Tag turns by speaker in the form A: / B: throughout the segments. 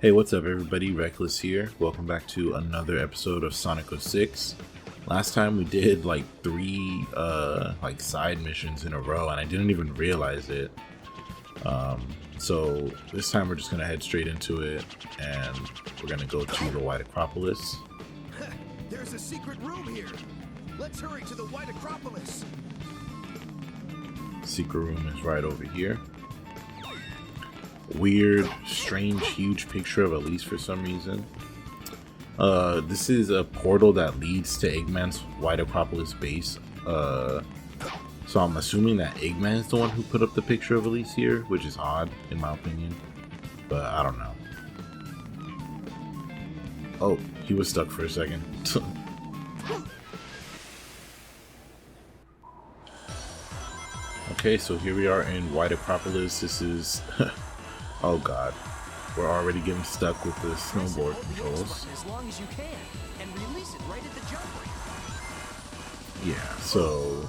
A: Hey, what's up everybody, Reckless here. Welcome back to another episode of Sonic 06. Last time we did like three side missions in a row and I didn't even realize it. So this time we're just gonna head straight into it and we're gonna go to the White Acropolis.
B: There's a secret room here. Let's hurry to the White Acropolis.
A: Secret room is right over here. Weird, strange, huge picture of Elise for some reason. This is a portal that leads to Eggman's White Acropolis base. So I'm assuming that Eggman is the one who put up the picture of Elise here, which is odd in my opinion, but I don't know. Oh, he was stuck for a second. Okay, so here we are in White Acropolis. This is oh god, we're already getting stuck with the snowboard controls.
B: As long as you can, and release it right at the jump ramp.
A: Yeah, so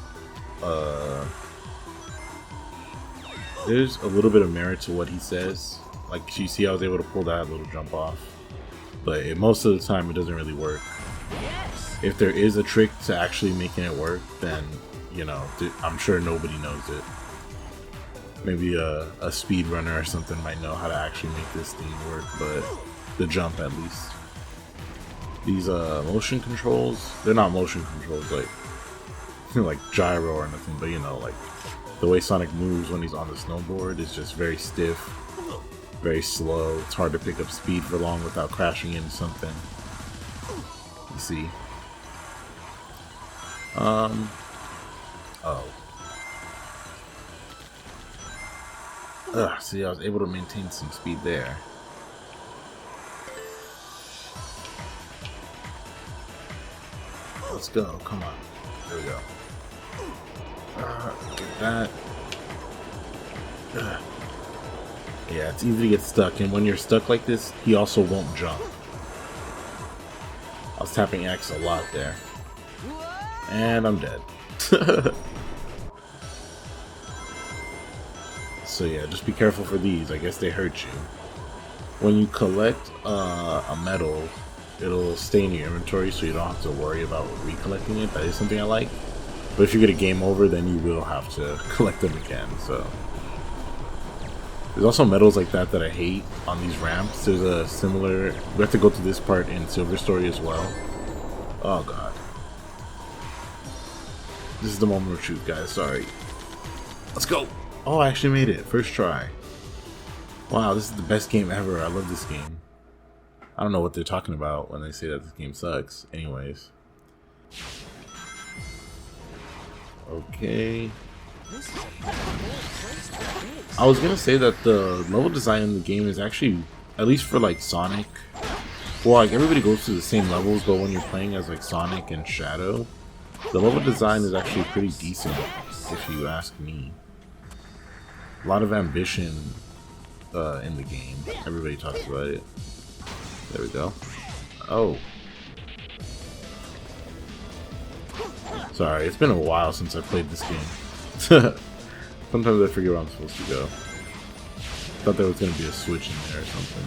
A: there's a little bit of merit to what he says. Like, you see I was able to pull that little jump off, but most of the time it doesn't really work.
B: Yes.
A: If there is a trick to actually making it work, then, you know, I'm sure nobody knows it. Maybe a speedrunner or something might know how to actually make this thing work, but the jump at least. These motion controls, they're not motion controls like gyro or nothing, but you know, like the way Sonic moves when he's on the snowboard is just very stiff, very slow. It's hard to pick up speed for long without crashing into something. You see? Oh. See, I was able to maintain some speed there. Let's go, come on. There we go. Get that. Yeah, it's easy to get stuck, and when you're stuck like this, he also won't jump. I was tapping X a lot there. And I'm dead. So yeah, just be careful for these. I guess they hurt you. When you collect a medal, it'll stay in your inventory so you don't have to worry about recollecting it. That is something I like. But if you get a game over, then you will have to collect them again. So there's also medals like that I hate on these ramps. There's a similar, we have to go to this part in Silver Story as well. Oh god. This is the moment of truth, guys. Sorry. Let's go. Oh, I actually made it. First try. Wow, this is the best game ever. I love this game. I don't know what they're talking about when they say that this game sucks. Anyways. Okay. I was gonna say that the level design in the game is actually, at least for like Sonic, well, like everybody goes to the same levels, but when you're playing as like Sonic and Shadow, the level design is actually pretty decent, if you ask me. A lot of ambition in the game. Everybody talks about it. There we go. Oh. Sorry, it's been a while since I played this game. Sometimes I forget where I'm supposed to go. Thought there was going to be a switch in there or something.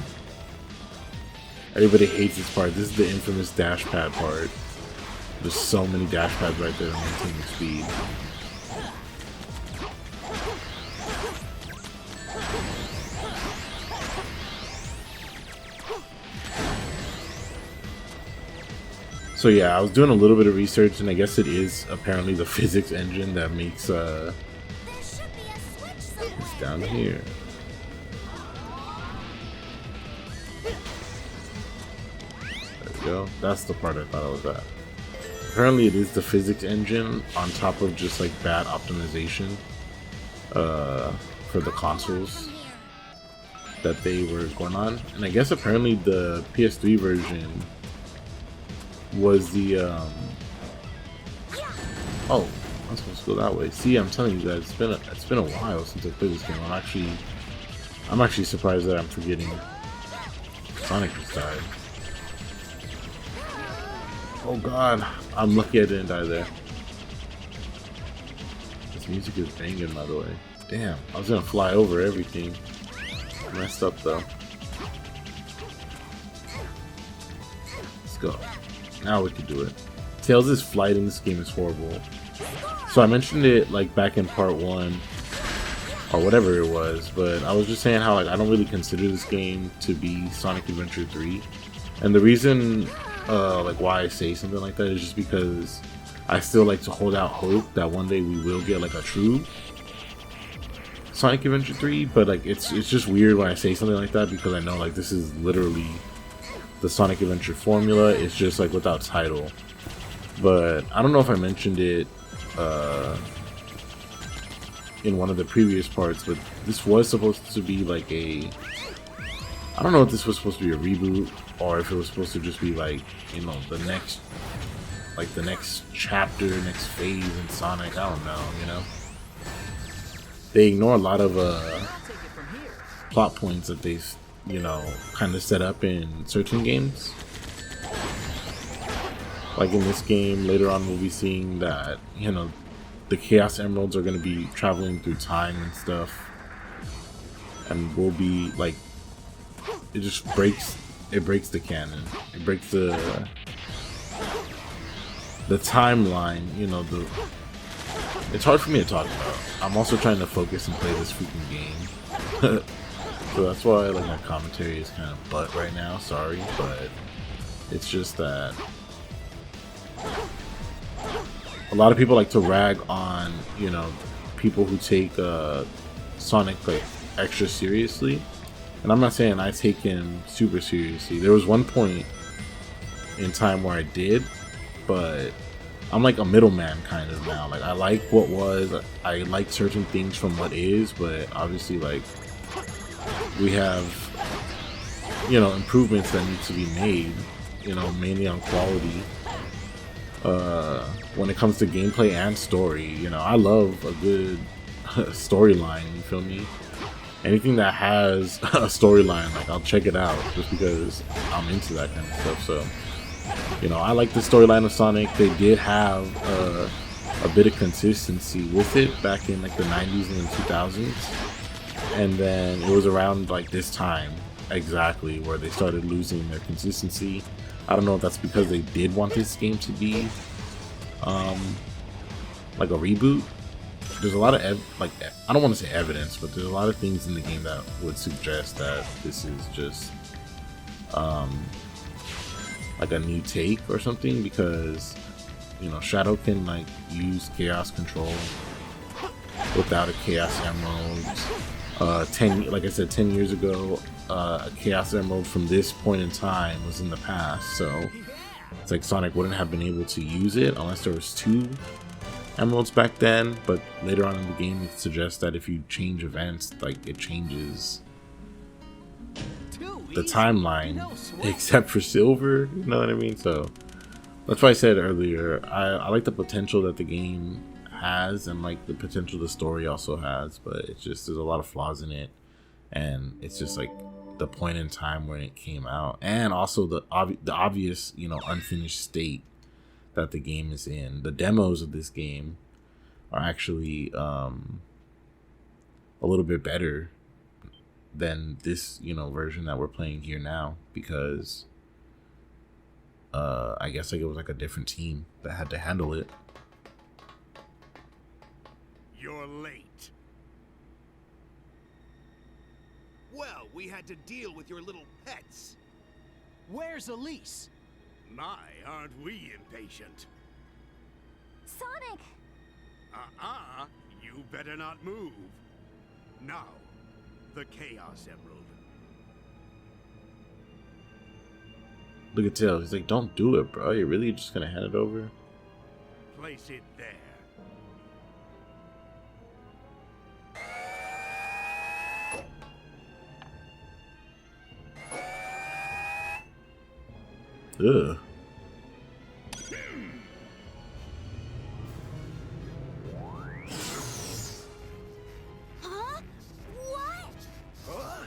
A: Everybody hates this part. This is the infamous dash pad part. There's so many dash pads right there to maintain the speed. So yeah, I was doing a little bit of research, and I guess it is apparently the physics engine that makes it's down here. There we go. That's the part I thought I was at. Apparently it is the physics engine on top of just like bad optimization for the consoles that they were going on. And I guess apparently the PS3 version was the oh, I'm supposed to go that way. See, I'm telling you guys, it's been a while since I played this game. I'm actually surprised that I'm forgetting Sonic just died. Oh god, I'm lucky I didn't die there. This music is banging, by the way. Damn, I was gonna fly over everything. Messed up though. go. Now we can do it. Tails' flight in this game is horrible. So I mentioned it like back in part 1 or whatever it was, but I was just saying how like I don't really consider this game to be Sonic Adventure 3. And the reason like why I say something like that is just because I still like to hold out hope that one day we will get like a true Sonic Adventure 3, but like it's just weird when I say something like that because I know like this is literally the Sonic Adventure formula. It's just like without title. But I don't know if I mentioned it in one of the previous parts, but this was supposed to be like a, I don't know if this was supposed to be a reboot or if it was supposed to just be like, you know, the next chapter, next phase in Sonic. I don't know, you know. They ignore a lot of plot points that they've, you know, kind of set up in certain games. Like in this game, later on we'll be seeing that, you know, the Chaos Emeralds are going to be traveling through time and stuff. And we'll be like, it just breaks the canon. It breaks the timeline, you know, it's hard for me to talk about. I'm also trying to focus and play this freaking game. So that's why like my commentary is kind of butt right now, sorry, but it's just that a lot of people like to rag on, you know, people who take Sonic like extra seriously. And I'm not saying I take him super seriously. There was one point in time where I did, but I'm like a middleman kind of now. Like I like what was, I like certain things from what is, but obviously like we have, you know, improvements that need to be made, you know, mainly on quality. When it comes to gameplay and story, you know, I love a good storyline, you feel me? Anything that has a storyline, like I'll check it out just because I'm into that kind of stuff. So, you know, I like the storyline of Sonic. They did have a bit of consistency with it back in like the 90s and the 2000s. And then it was around like this time exactly where they started losing their consistency. I don't know if that's because they did want this game to be like a reboot. There's a lot of I don't want to say evidence, but there's a lot of things in the game that would suggest that this is just like a new take or something, because you know Shadow can like use Chaos Control without a Chaos Emerald. 10 years ago, a Chaos Emerald from this point in time was in the past, so it's like Sonic wouldn't have been able to use it unless there was 2 emeralds back then. But later on in the game it suggests that if you change events, like it changes the timeline, except for Silver, you know what I mean? So that's why I said earlier, I like the potential that the game has and like the potential the story also has, but it's just there's a lot of flaws in it, and it's just like the point in time when it came out, and also the obvious, you know, unfinished state that the game is in. The demos of this game are actually a little bit better than this, you know, version that we're playing here now, because I guess like it was like a different team that had to handle it.
B: You're late. Well, we had to deal with your little pets.
C: Where's Elise?
B: My, aren't we impatient?
D: Sonic!
B: You better not move. Now, the Chaos Emerald.
A: Look at Tails, he's like, don't do it, bro. You're really just gonna hand it over?
B: Place it there.
A: Ugh.
D: Huh? What?
B: Huh?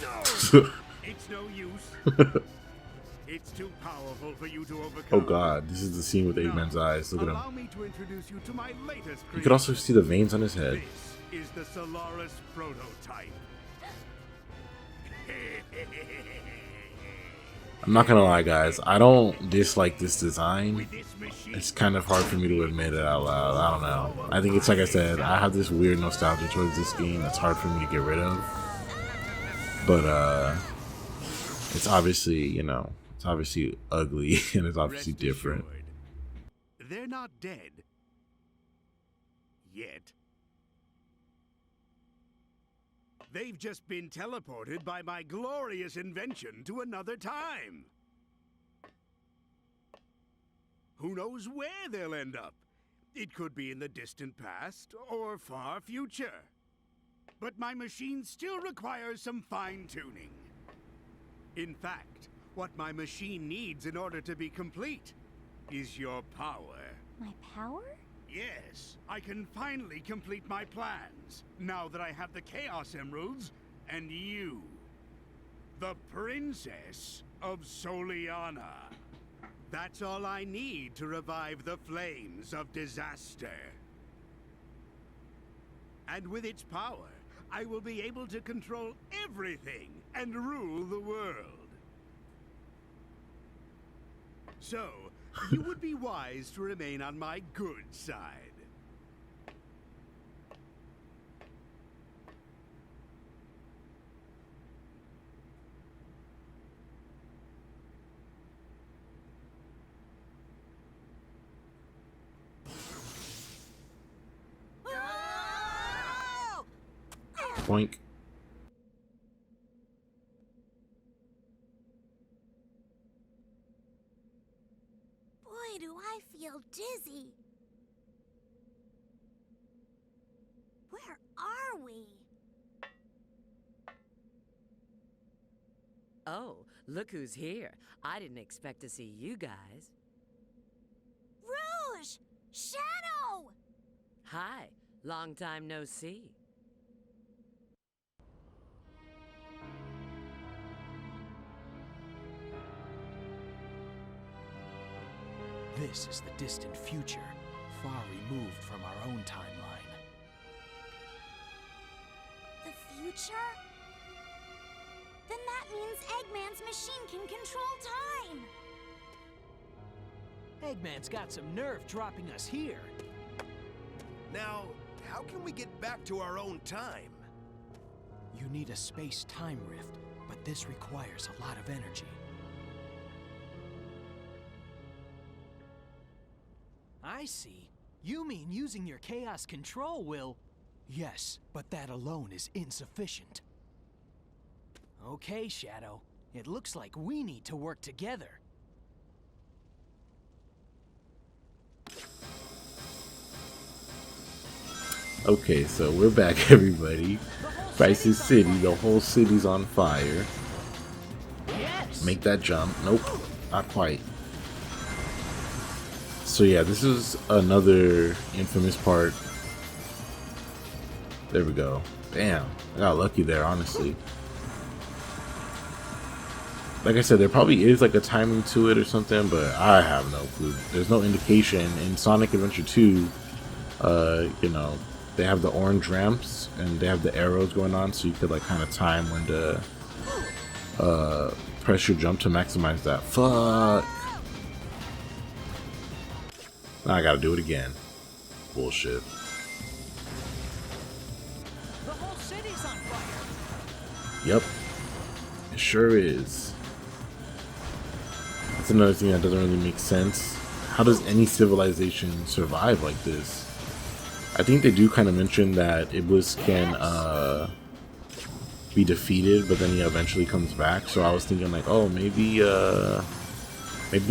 B: No! It's no use. It's too powerful for you to overcome.
A: Oh god, this is the scene with Eggman's eyes. Look at
B: Allow
A: him.
B: me to introduce you to my latest
A: You could also see the veins on his head.
B: This is the Solaris prototype.
A: I'm not gonna lie, guys. I don't dislike this design.
B: With this machine,
A: It's kind of hard for me to admit it out loud. I don't know. I think it's like I said, I have this weird nostalgia towards this game that's hard for me to get rid of. But it's obviously, you know, it's obviously ugly and it's obviously
B: rest
A: different.
B: assured, they're not dead. Yet. They've just been teleported by my glorious invention to another time. Who knows where they'll end up? It could be in the distant past or far future. But my machine still requires some fine-tuning. In fact, what my machine needs in order to be complete is your power.
D: My power?
B: Yes, I can finally complete my plans, now that I have the Chaos Emeralds and you, the Princess of Soliana. That's all I need to revive the flames of disaster. And with its power, I will be able to control everything and rule the world. So, you would be wise to remain on my good side.
A: Boink.
D: Boy, do I feel dizzy. Where are we?
E: Oh, look who's here. I didn't expect to see you guys.
D: Rouge! Shadow!
E: Hi, long time no see.
C: This is the distant future, far removed from our own timeline.
D: The future? Then that means Eggman's machine can control time!
C: Eggman's got some nerve dropping us here.
F: Now, how can we get back to our own time?
C: You need a space-time rift, but this requires a lot of energy. I see. You mean using your chaos control will... Yes, but that alone is insufficient. Okay, Shadow. It looks like we need to work together.
A: Okay, so we're back, everybody. Crisis City, the whole city's on fire.
C: Yes!
A: Make that jump. Nope, not quite. So yeah, this is another infamous part. There we go. Damn, I got lucky there, honestly. Like I said, there probably is like a timing to it or something, but I have no clue. There's no indication. In Sonic Adventure 2, you know, they have the orange ramps and they have the arrows going on, so you could like kind of time when to press your jump to maximize that. Fuck. Now I gotta do it again. Bullshit.
C: The whole city's on fire!
A: Yep. It sure is. That's another thing that doesn't really make sense. How does any civilization survive like this? I think they do kind of mention that Iblis can be defeated, but then he eventually comes back. So I was thinking like, oh, maybe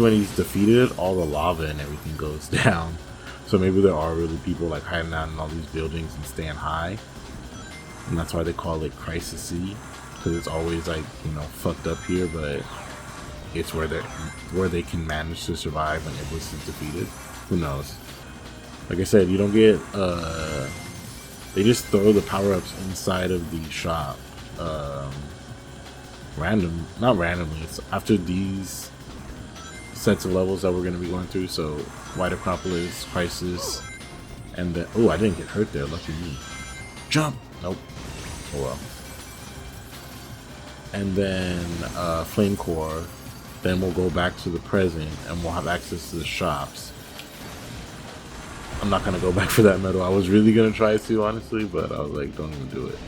A: when he's defeated, all the lava and everything goes down. So maybe there are really people like hiding out in all these buildings and staying high. And that's why they call it Crisis City. Because it's always like, you know, fucked up here, but it's where they can manage to survive when Iblis is defeated. Who knows? Like I said, you don't get they just throw the power-ups inside of the shop. Not randomly. It's after these sets of levels that we're going to be going through. So White Acropolis, Crisis, and then oh, I didn't get hurt there. Lucky me. Jump. Nope. Oh well. And then Flame Core, then we'll go back to the present and we'll have access to the shops. I'm not gonna go back for that medal. I was really gonna try to, honestly, but I was like, don't even do it.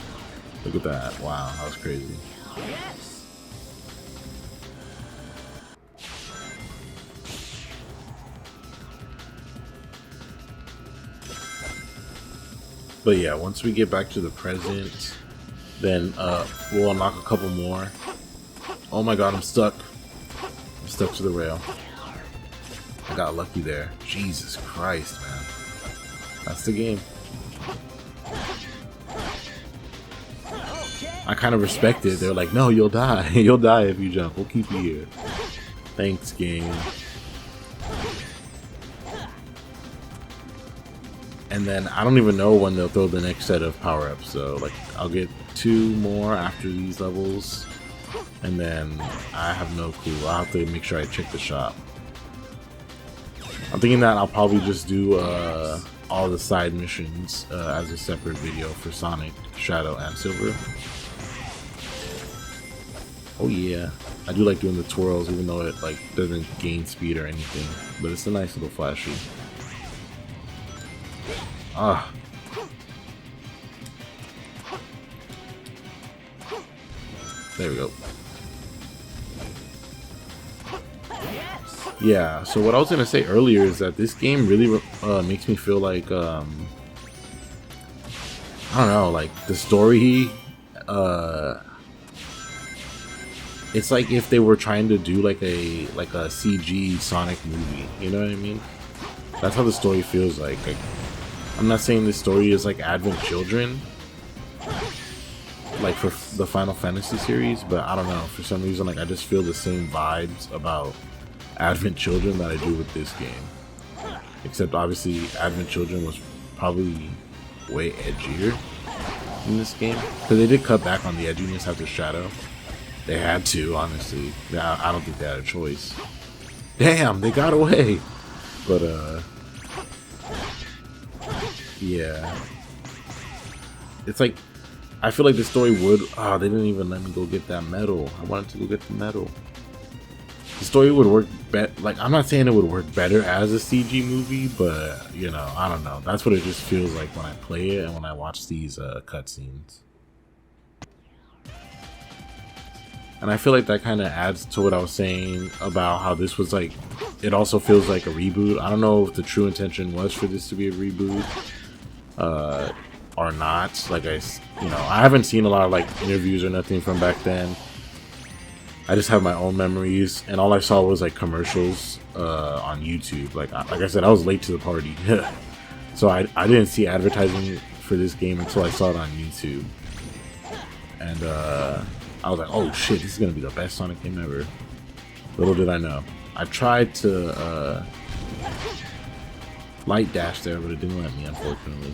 A: Look at that. Wow, that was crazy.
C: Yes.
A: But yeah, once we get back to the present, then we'll unlock a couple more. Oh my god, I'm stuck. I'm stuck to the rail. I got lucky there. Jesus Christ, man. That's the game. I kind of respect it. They're like, no, you'll die. You'll die if you jump. We'll keep you here. Thanks, game. And then I don't even know when they'll throw the next set of power-ups. So like, I'll get 2 more after these levels, and then I have no clue. I'll have to make sure I check the shop. I'm thinking that I'll probably just do all the side missions as a separate video for Sonic, Shadow, and Silver. Oh yeah, I do like doing the twirls, even though it like doesn't gain speed or anything, but it's a nice little flashy. Ah. There we go. Yeah, so what I was gonna say earlier is that this game really makes me feel like I don't know, like the story it's like if they were trying to do like a CG Sonic movie, you know what I mean? That's how the story feels like. I'm not saying this story is like Advent Children, like for the Final Fantasy series, but I don't know, for some reason like I just feel the same vibes about Advent Children that I do with this game. Except obviously Advent Children was probably way edgier in this game, because they did cut back on the edginess after Shadow. They had to, honestly. I don't think they had a choice. Damn, they got away. But yeah, it's like I feel like the story would. Oh, they didn't even let me go get that medal. I wanted to go get the medal. The story would work better. Like, I'm not saying it would work better as a CG movie, but you know, I don't know. That's what it just feels like when I play it and when I watch these cutscenes. And I feel like that kind of adds to what I was saying about how this was like, it also feels like a reboot. I don't know if the true intention was for this to be a reboot or not. Like I haven't seen a lot of like interviews or nothing from back then. I just have my own memories, and all I saw was like commercials on YouTube. Like I said, I was late to the party, so I didn't see advertising for this game until I saw it on YouTube, and I was like, oh shit, this is gonna be the best Sonic game ever. Little did I know. I tried to light dash there, but it didn't let me, unfortunately.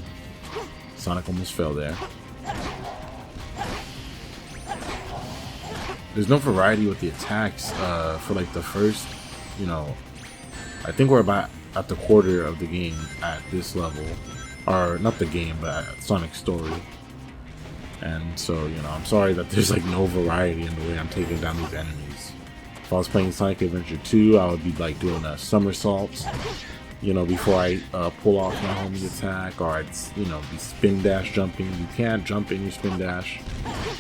A: Sonic almost fell there. There's no variety with the attacks for like the first, you know, I think we're about at the quarter of the game at this level. Or not the game, but Sonic's story. And so, you know, I'm sorry that there's like no variety in the way I'm taking down these enemies. If I was playing Sonic Adventure 2, I would be like doing a somersault, you know, before I pull off my homie attack, or I'd, you know, be spin dash jumping. You can't jump in your spin dash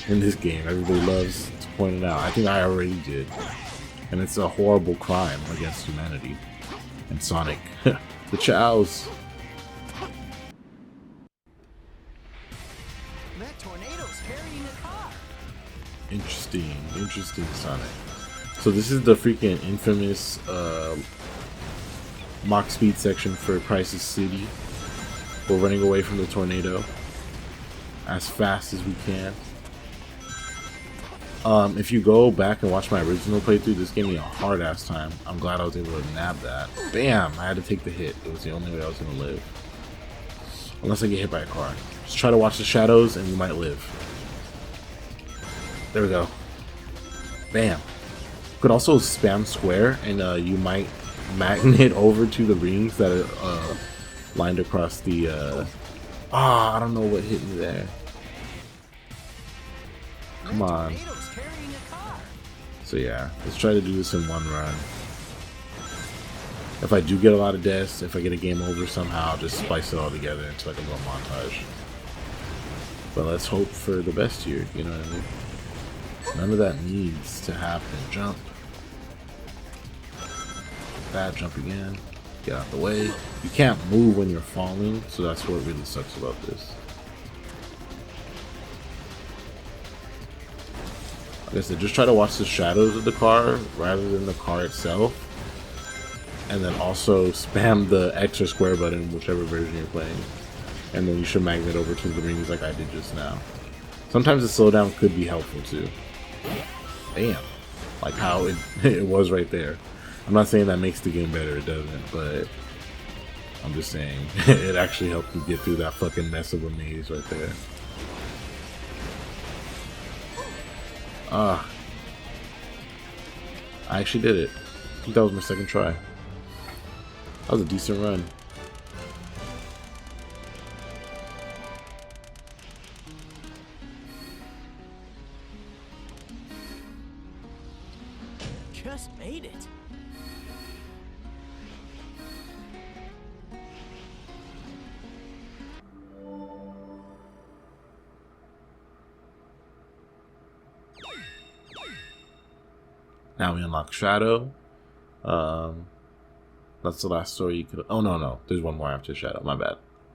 A: in this game. Everybody loves to point it out. I think I already did. And it's a horrible crime against humanity. And Sonic, the chows.
C: That tornado's carrying a car.
A: Interesting Sonic. So this is the freaking infamous Mach speed section for Crisis City. We're running away from the tornado as fast as we can. If you go back and watch my original playthrough, this gave me a hard ass time. I'm glad I was able to nab that. Bam! I had to take the hit. It was the only way I was gonna live. Unless I get hit by a car. Just try to watch the shadows and you might live. There we go. Bam. You could also spam square and you might magnet over to the rings that are lined across the I don't know what hit me there. Come on. So yeah, let's try to do this in one run. If I do get a lot of deaths, if I get a game over somehow, I'll just splice it all together into like a little montage. But let's hope for the best here, you know what I mean? None of that needs to happen. Jump. Bad, jump again. Get out the way. You can't move when you're falling, so that's what really sucks about this. Like I said, just try to watch the shadows of the car rather than the car itself. And then also spam the X or square button, whichever version you're playing. And then you should magnet over to the rings like I did just now. Sometimes the slowdown could be helpful too. Damn. Like how it was right there. I'm not saying that makes the game better, it doesn't, but I'm just saying it actually helped you get through that fucking mess of a maze right there. Ah. I actually did it. I think that was my second try. That was a decent run.
C: Just made it.
A: Now we unlock Shadow. That's the last story you could. Oh no, there's one more after Shadow. My bad.